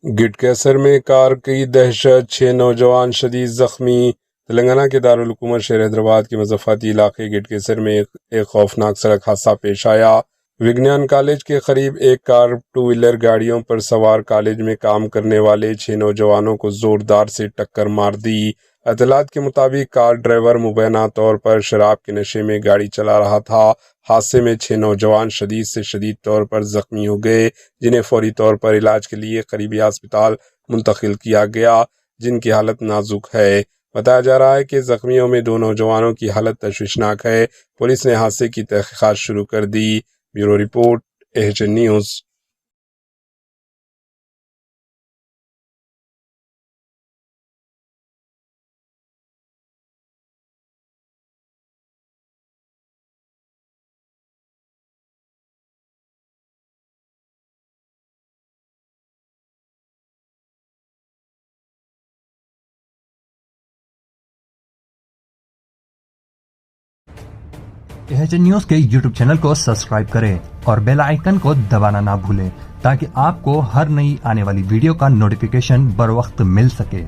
گٹ کیسر میں کار کی دہشت، 6 نوجوان شدید زخمی۔ تلنگانہ کے دارالحکومت شہر حیدرآباد کے مضافاتی علاقے گٹ کیسر میں ایک خوفناک سڑک حادثہ پیش آیا۔ وگنان کالج کے قریب ایک کار 2 ویلر گاڑیوں پر سوار کالج میں کام کرنے والے 6 نوجوانوں کو زوردار سے ٹکر مار دی۔ اطلاعات کے مطابق کار ڈرائیور مبینہ طور پر شراب کے نشے میں گاڑی چلا رہا تھا۔ حادثے میں 6 نوجوان شدید سے شدید طور پر زخمی ہو گئے، جنہیں فوری طور پر علاج کے لیے قریبی ہسپتال منتقل کیا گیا، جن کی حالت نازک ہے۔ بتایا جا رہا ہے کہ زخمیوں میں 2 نوجوانوں کی حالت تشویشناک ہے۔ پولیس نے حادثے کی تحقیقات شروع کر دی۔ Bureau report AHN news. AHN news کے YouTube چینل کو سبسکرائب کریں اور بیل آئیکن کو دبانا نہ بھولیں تاکہ آپ کو ہر نئی آنے والی ویڈیو کا نوٹیفیکیشن بر وقت مل سکے۔